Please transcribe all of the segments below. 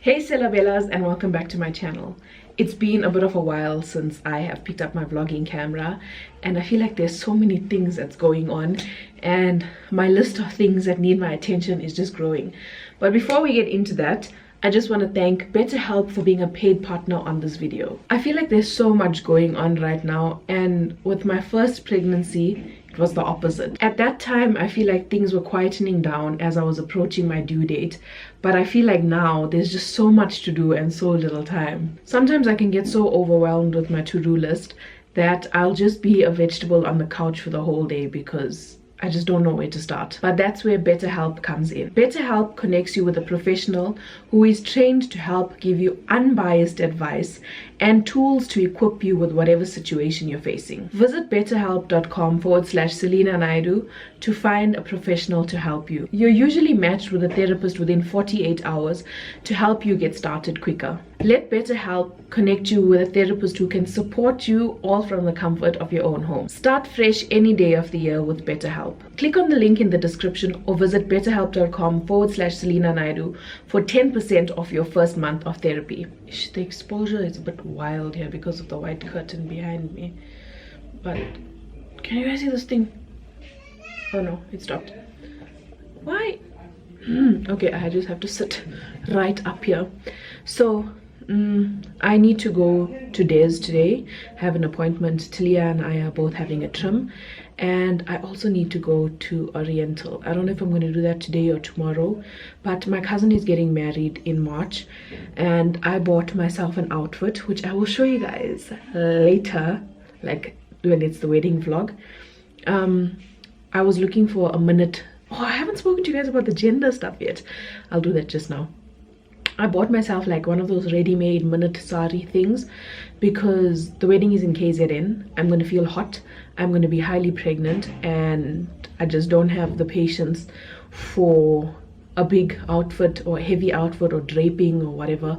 Hey Sela Bellas, and welcome back to my channel. It's been a bit of a while since I have picked up my vlogging camera, and I feel like there's so many things that's going on, and my list of things that need my attention is just growing. But before we get into that, I just want to thank BetterHelp for being a paid partner on this video. I feel like there's so much going on right now, and with my first pregnancy, it was the opposite. At that time, I feel like things were quietening down as I was approaching my due date, but I feel like now there's just so much to do and so little time. Sometimes I can get so overwhelmed with my to-do list that I'll just be a vegetable on the couch for the whole day because I just don't know where to start. But that's where BetterHelp comes in. BetterHelp connects you with a professional who is trained to help give you unbiased advice and tools to equip you with whatever situation you're facing. Visit betterhelp.com/Selina Naidoo to find a professional to help you. You're usually matched with a therapist within 48 hours to help you get started quicker. Let BetterHelp connect you with a therapist who can support you all from the comfort of your own home. Start fresh any day of the year with BetterHelp. Click on the link in the description or visit betterhelp.com/Selina Naidoo for 10% off your first month of therapy. The exposure is a bit wild here because of the white curtain behind me. But can you guys see this thing? Oh no, it stopped. Why? Okay, I just have to sit right up here. So I need to go to Des today. I have an appointment. Talia and I are both having a trim, and I also need to go to Oriental. I don't know if I'm going to do that today or tomorrow, but my cousin is getting married in March, and I bought myself an outfit which I will show you guys later, like when it's the wedding vlog. I was looking for a minute. Oh, I haven't spoken to you guys about the gender stuff yet. I'll do that just now. I bought myself like one of those ready-made minute sari things because the wedding is in KZN. I'm going to feel hot. I'm going to be highly pregnant, and I just don't have the patience for a big outfit or a heavy outfit or draping or whatever.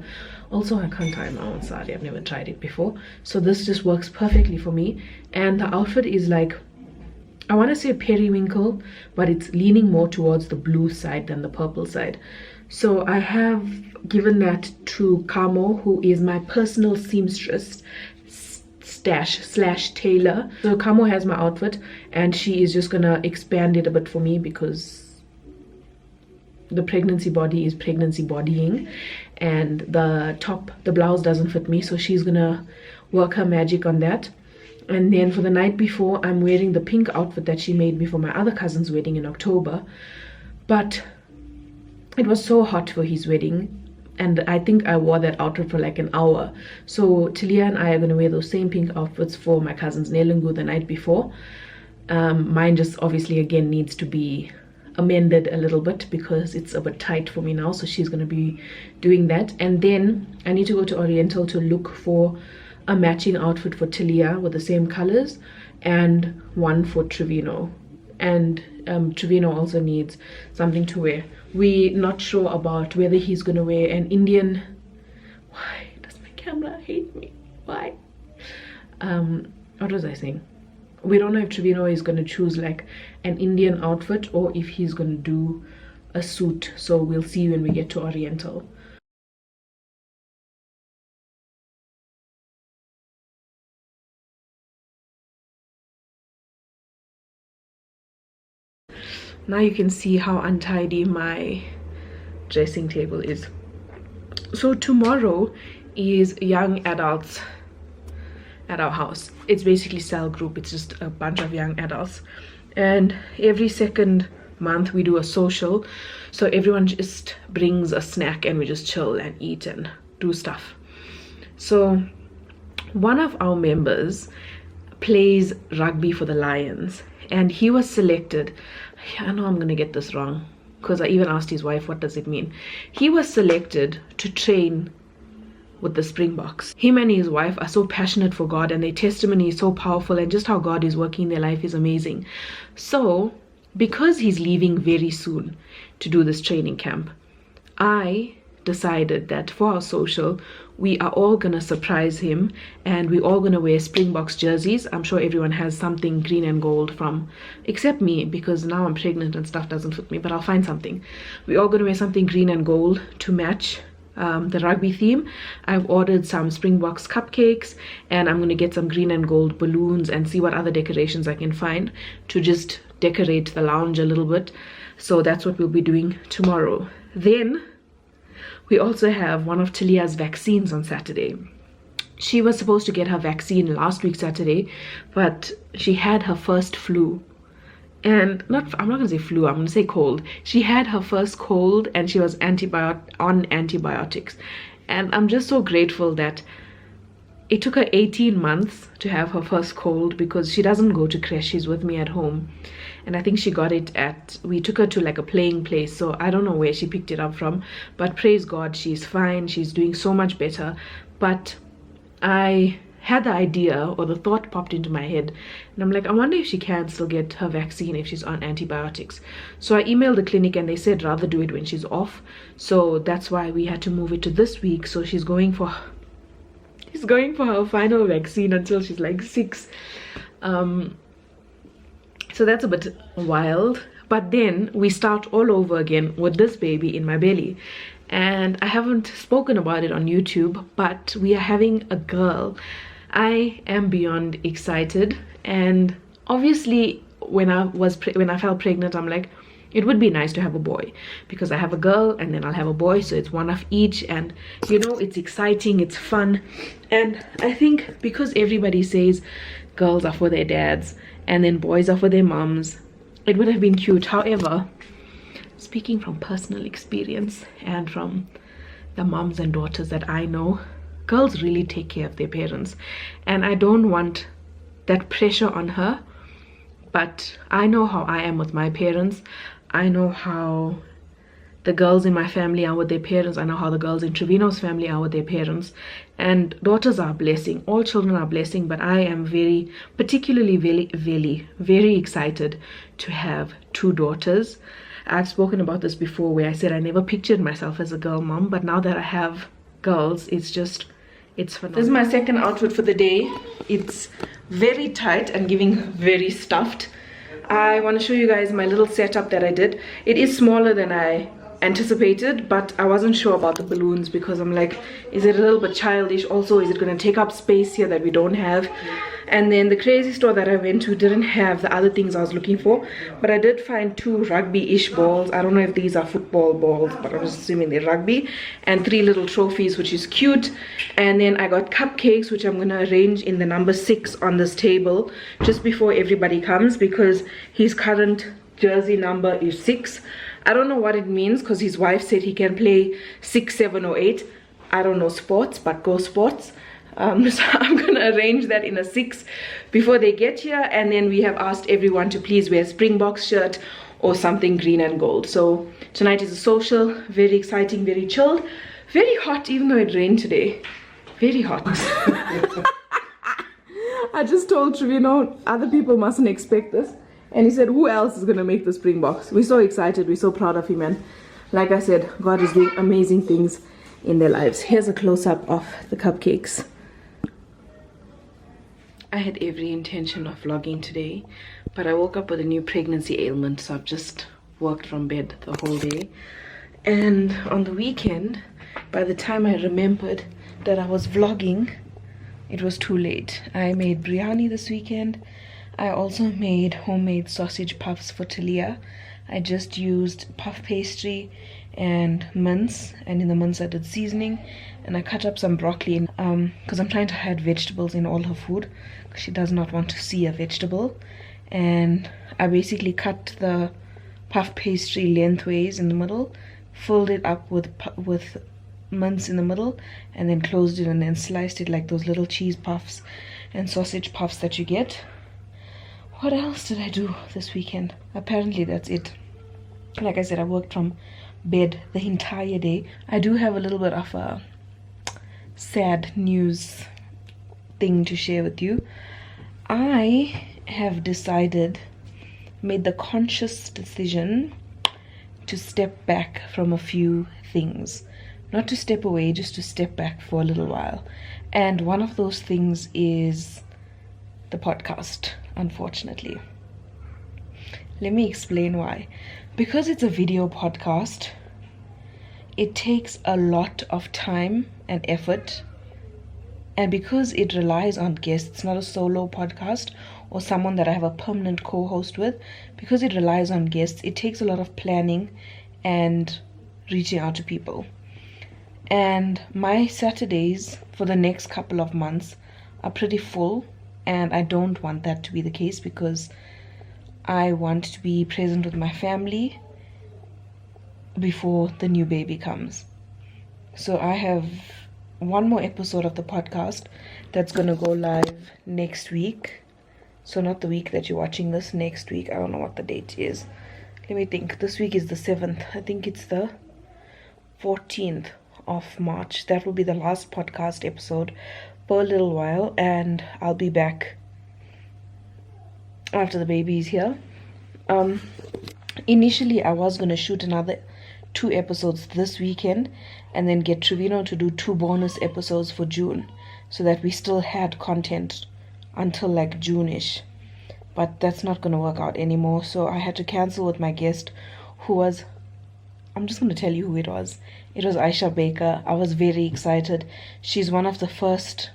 Also, I can't tie my own sari. I've never tried it before. So this just works perfectly for me. And the outfit is like, I want to say periwinkle, but it's leaning more towards the blue side than the purple side. So I have given that to Kamo, who is my personal seamstress / tailor. So Kamo has my outfit, and she is just gonna expand it a bit for me because the pregnancy body is pregnancy bodying, and the blouse doesn't fit me, so she's gonna work her magic on that. And then for the night before, I'm wearing the pink outfit that she made me for my other cousin's wedding in October. But it was so hot for his wedding, and I think I wore that outfit for like an hour. So Talia and I are going to wear those same pink outfits for my cousin's Nelungu the night before. Mine just obviously again needs to be amended a little bit because it's a bit tight for me now, so she's going to be doing that. And then I need to go to Oriental to look for a matching outfit for Talia with the same colors, and one for Trevino. And Trevino also needs something to wear. We're not sure about whether he's gonna wear an Indian. Why does my camera hate me? Why? What was I saying? We don't know if Trevino is gonna choose like an Indian outfit or if he's gonna do a suit. So we'll see when we get to Oriental. Now you can see how untidy my dressing table is. So tomorrow is young adults at our house. It's basically cell group. It's just a bunch of young adults, and every second month we do a social, so everyone just brings a snack and we just chill and eat and do stuff. So one of our members plays rugby for the Lions, and he was selected. I know I'm gonna get this wrong because I even asked his wife, what does it mean? He was selected to train with the Springboks. Him and his wife are so passionate for God, and their testimony is so powerful, and just how God is working in their life is amazing. So because he's leaving very soon to do this training camp, I decided that for our social, we are all gonna surprise him, and we're all gonna wear Springboks jerseys. I'm sure everyone has something green and gold from, except me, because now I'm pregnant and stuff doesn't fit me, but I'll find something. We're all gonna wear something green and gold to match the rugby theme. I've ordered some Springboks cupcakes, and I'm going to get some green and gold balloons and see what other decorations I can find to just decorate the lounge a little bit. So that's what we'll be doing tomorrow. Then we also have one of Talia's vaccines on Saturday. She was supposed to get her vaccine last week Saturday, but she had her first flu. And I'm not gonna say flu, I'm gonna say cold. She had her first cold and she was on antibiotics. And I'm just so grateful that it took her 18 months to have her first cold, because she doesn't go to creche, she's with me at home. And I think she got it we took her to like a playing place, so I don't know where she picked it up from, but praise God, she's fine, she's doing so much better. But I had the idea, or the thought popped into my head, and I'm like, I wonder if she can still get her vaccine if she's on antibiotics. So I emailed the clinic and they said rather do it when she's off, so that's why we had to move it to this week. So she's going for her final vaccine until she's like 6. So that's a bit wild. But then we start all over again with this baby in my belly. And I haven't spoken about it on YouTube, but we are having a girl. I am beyond excited, and obviously when I felt pregnant, I'm like, it would be nice to have a boy, because I have a girl and then I'll have a boy, so it's one of each, and you know, it's exciting, it's fun. And I think because everybody says girls are for their dads and then boys are for their moms, it would have been cute. However, speaking from personal experience and from the moms and daughters that I know, girls really take care of their parents, and I don't want that pressure on her. But I know how I am with my parents. I know how the girls in my family are with their parents. I know how the girls in Trevino's family are with their parents. And daughters are a blessing, all children are a blessing, but I am particularly very excited to have 2 daughters. I've spoken about this before, where I said I never pictured myself as a girl mom, but now that I have girls, it's phenomenal. This is my second outfit for the day. It's very tight and giving very stuffed. I want to show you guys my little setup that I did. It is smaller than I anticipated, but I wasn't sure about the balloons, because I'm like, is it a little bit childish? Also, is it going to take up space here that we don't have? And then the crazy store that I went to didn't have the other things I was looking for, but I did find 2 rugby-ish balls. I don't know if these are football balls, but I'm just assuming they're rugby, and 3 little trophies, which is cute. And then I got cupcakes, which I'm gonna arrange in the number 6 on this table just before everybody comes, because his current jersey number is 6. I don't know what it means, because his wife said he can play 6, 7 or 8. I don't know sports, but go sports. So I'm gonna arrange that in a 6 before they get here. And then we have asked everyone to please wear Springboks shirt or something green and gold. So tonight is a social, very exciting, very chilled, very hot, even though it rained today. Very hot. I just told Trevino other people mustn't expect this, and he said, who else is gonna make the Springboks? We're so excited, we're so proud of him, and like I said, God is doing amazing things in their lives. Here's a close-up of the cupcakes. I had every intention of vlogging today, but I woke up with a new pregnancy ailment, so I've just worked from bed the whole day. And on the weekend, by the time I remembered that I was vlogging, it was too late. I made biryani this weekend. I also made homemade sausage puffs for Talia. I just used puff pastry and mince, and in the mince I did seasoning, and I cut up some broccoli because I'm trying to add vegetables in all her food, because she does not want to see a vegetable. And I basically cut the puff pastry lengthways in the middle, filled it up with mince in the middle, and then closed it, and then sliced it like those little cheese puffs and sausage puffs that you get. What else did I do this weekend? Apparently that's it. Like I said, I worked from bed the entire day. I do have a little bit of a sad news thing to share with you. I have made the conscious decision to step back from a few things. Not to step away, just to step back for a little while. And one of those things is the podcast, unfortunately. Let me explain why. Because it's a video podcast, it takes a lot of time and effort, and because it relies on guests, not a solo podcast or someone that I have a permanent co-host with, because it relies on guests, it takes a lot of planning and reaching out to people. And my Saturdays for the next couple of months are pretty full, and I don't want that to be the case because I want to be present with my family before the new baby comes. So I have one more episode of the podcast that's gonna go live next week. So not the week that you're watching this, next week. I don't know what the date is. Let me think. This week is the 7th. I think it's the 14th of March. That will be the last podcast episode for a little while, and I'll be back after the baby is here. Initially I was gonna shoot another 2 episodes this weekend and then get Trevino to do 2 bonus episodes for June, so that we still had content until like June-ish. But that's not gonna work out anymore, so I had to cancel with my guest, who was, I'm just gonna tell you who it was. It was Aisha Baker. I was very excited. She's one of the first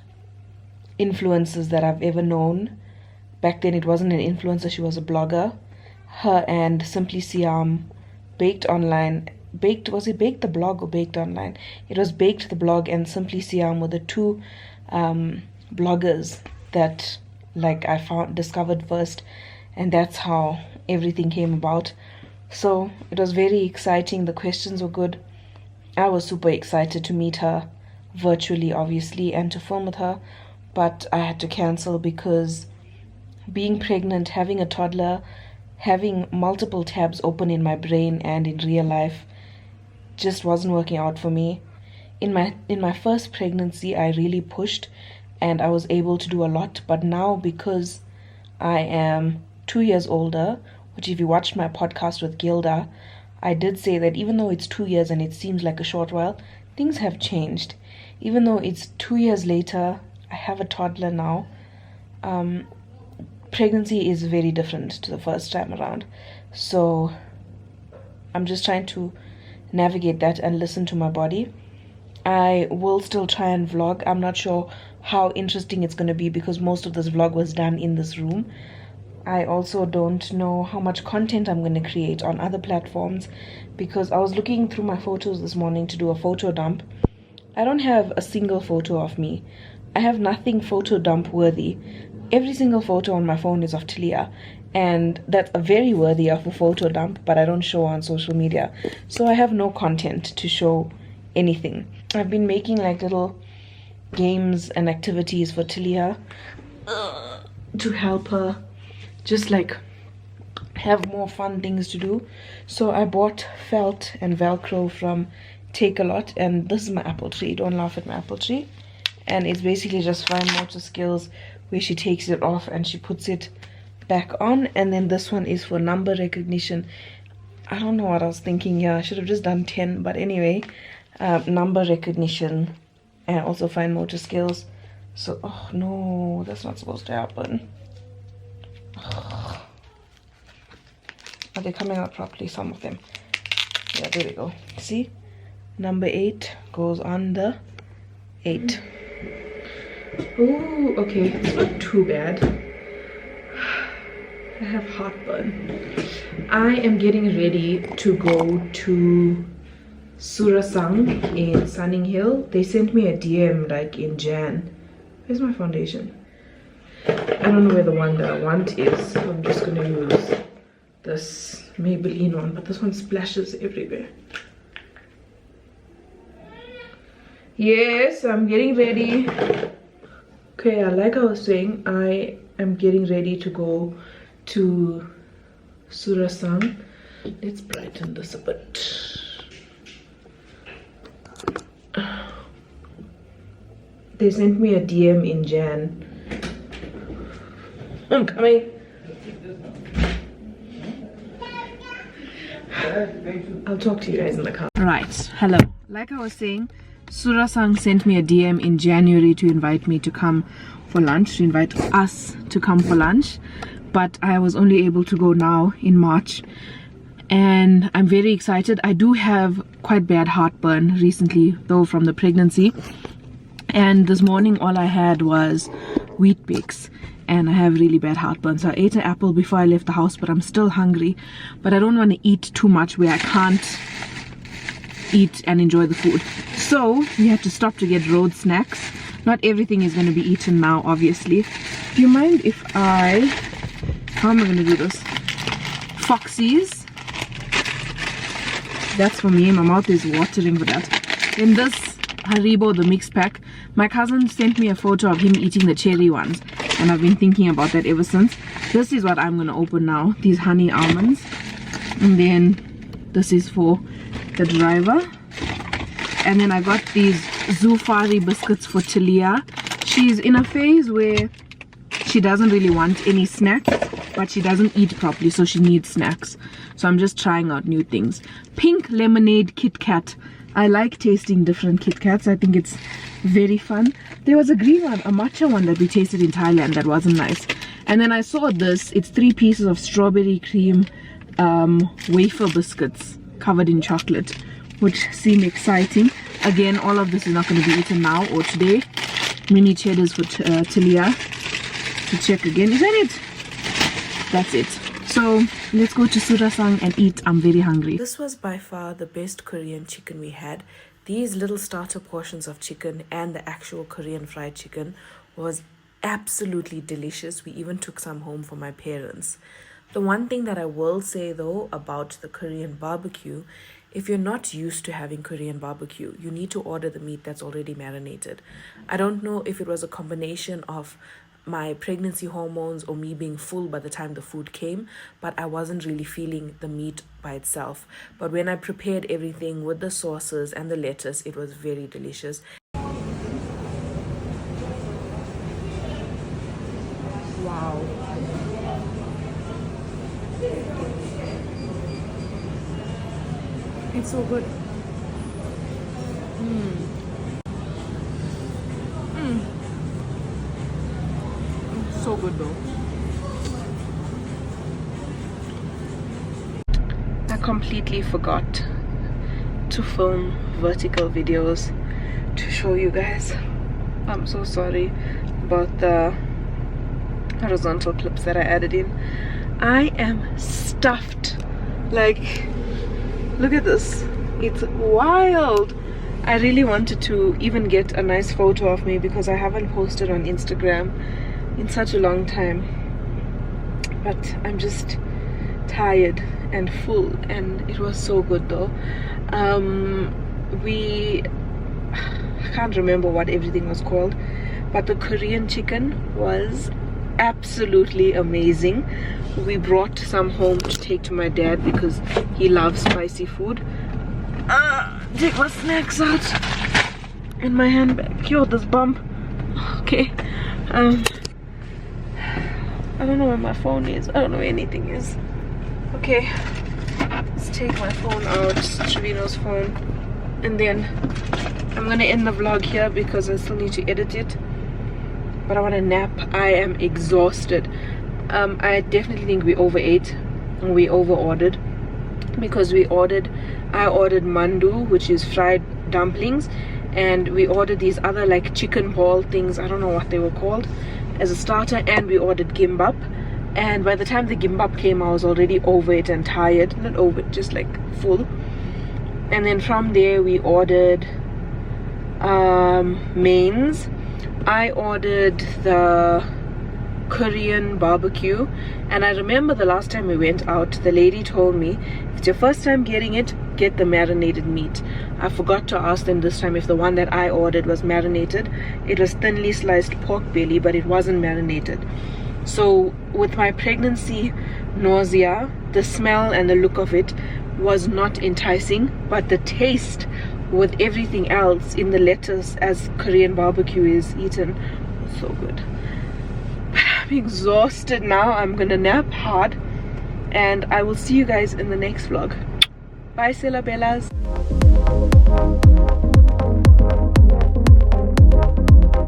influencers that I've ever known. Back then it wasn't an influencer, she was a blogger. Her and Simply Siam baked online. Baked, was it Baked the Blog or Baked Online? It was Baked the Blog and Simply Siam were the 2 bloggers that like I discovered first, and that's how everything came about. So it was very exciting. The questions were good. I was super excited to meet her virtually, obviously, and to film with her, but I had to cancel because being pregnant, having a toddler, having multiple tabs open in my brain and in real life just wasn't working out for me. In my first pregnancy, I really pushed and I was able to do a lot, but now because I am 2 years older, which if you watched my podcast with Gilda, I did say that even though it's 2 years and it seems like a short while, things have changed. Even though it's 2 years later, I have a toddler now. Pregnancy is very different to the first time around. So I'm just trying to navigate that and listen to my body. I will still try and vlog. I'm not sure how interesting it's going to be because most of this vlog was done in this room. I also don't know how much content I'm going to create on other platforms because I was looking through my photos this morning to do a photo dump. I don't have a single photo of me. I have nothing photo dump worthy. Every single photo on my phone is of Talia, and that's very worthy of a photo dump, but I don't show on social media. So I have no content to show anything. I've been making like little games and activities for Talia to help her just like have more fun things to do. So I bought felt and Velcro from Take a Lot, and this is my apple tree. Don't laugh at my apple tree. And it's basically just fine motor skills where she takes it off and she puts it back on. And then this one is for number recognition. I don't know what I was thinking here. I should have just done 10, but anyway, number recognition and also fine motor skills. So, oh no, that's not supposed to happen. Are they coming out properly? Some of them. Yeah, there we go. See? Number 8 goes on the 8. Oh, okay, it's not too bad. I have heartburn. I am getting ready to go to Surasang in Sunning Hill. They sent me a DM like in Jan. Where's my foundation? I don't know where the one that I want is. So I'm just gonna use this Maybelline one, but this one splashes everywhere. Yes, I'm getting ready. Okay, like I was saying, I am getting ready to go to Surasang. Let's brighten this a bit. They sent me a DM in Jan. I'm coming. I'll talk to you guys in the car. Right, hello. Like I was saying, Surasang sent me a DM in January to invite me to come for lunch, to invite us to come for lunch, but I was only able to go now in March, and I'm very excited. I do have quite bad heartburn recently though from the pregnancy, and this morning all I had was wheat bix, and I have really bad heartburn, so I ate an apple before I left the house, but I'm still hungry. But I don't want to eat too much where I can't eat and enjoy the food, so we had to stop to get road snacks. Not everything is going to be eaten now, obviously. Do you mind if how am I going to do this? Foxy's, that's for me. My mouth is watering for that. In this Haribo, the mix pack, my cousin sent me a photo of him eating the cherry ones, and I've been thinking about that ever since. This is what I'm going to open now, these honey almonds, and then this is for the driver. And then I got these Zufari biscuits for Talia. She's in a phase where she doesn't really want any snacks, but she doesn't eat properly, so she needs snacks. So I'm just trying out new things. Pink lemonade Kit Kat. I like tasting different Kit Kats. I think it's very fun. There was a green one, a matcha one that we tasted in Thailand that wasn't nice. And then I saw this. It's 3 pieces of strawberry cream wafer biscuits covered in chocolate, which seem exciting. Again, all of this is not going to be eaten now or today. Mini cheddars for Talia to check again. Is that it? That's it. So let's go to Surasang and eat. I'm very hungry. This was by far the best Korean chicken we had. These little starter portions of chicken and the actual Korean fried chicken was absolutely delicious. We even took some home for my parents. The one thing that I will say though about the Korean barbecue, if you're not used to having Korean barbecue, you need to order the meat that's already marinated. I don't know if it was a combination of my pregnancy hormones or me being full by the time the food came, but I wasn't really feeling the meat by itself. But when I prepared everything with the sauces and the lettuce, it was very delicious. Wow. It's so good. So good though. I completely forgot to film vertical videos to show you guys. I'm so sorry about the horizontal clips that I added in. I am stuffed. Like, look at this. It's wild. I really wanted to even get a nice photo of me because I haven't posted on Instagram in such a long time, but I'm just tired and full, and it was so good though. I can't remember what everything was called, but the Korean chicken was absolutely amazing. We brought some home to take to my dad because he loves spicy food. Take my snacks out in my handbag. Yo, this bump. Okay. I don't know where my phone is. I don't know where anything is. Okay, let's take my phone out, Trevino's phone, and then I'm gonna end the vlog here because I still need to edit it. But I want to nap. I am exhausted. I definitely think we overate. We over-ordered because I ordered mandu, which is fried dumplings, and we ordered these other like chicken ball things. I don't know what they were called, as a starter, and we ordered gimbap. And by the time the gimbap came, I was already over it and tired. Not over it, just like full. And then from there we ordered mains. I ordered the Korean barbecue, and I remember the last time we went out, the lady told me, if it's your first time getting it, get the marinated meat. I forgot to ask them this time if the one that I ordered was marinated. It was thinly sliced pork belly, but it wasn't marinated. So with my pregnancy nausea, the smell and the look of it was not enticing, but the taste with everything else in the lettuce as Korean barbecue is eaten was so good. I'm exhausted now. I'm gonna nap hard, and I will see you guys in the next vlog. Bye, Sela Bellas.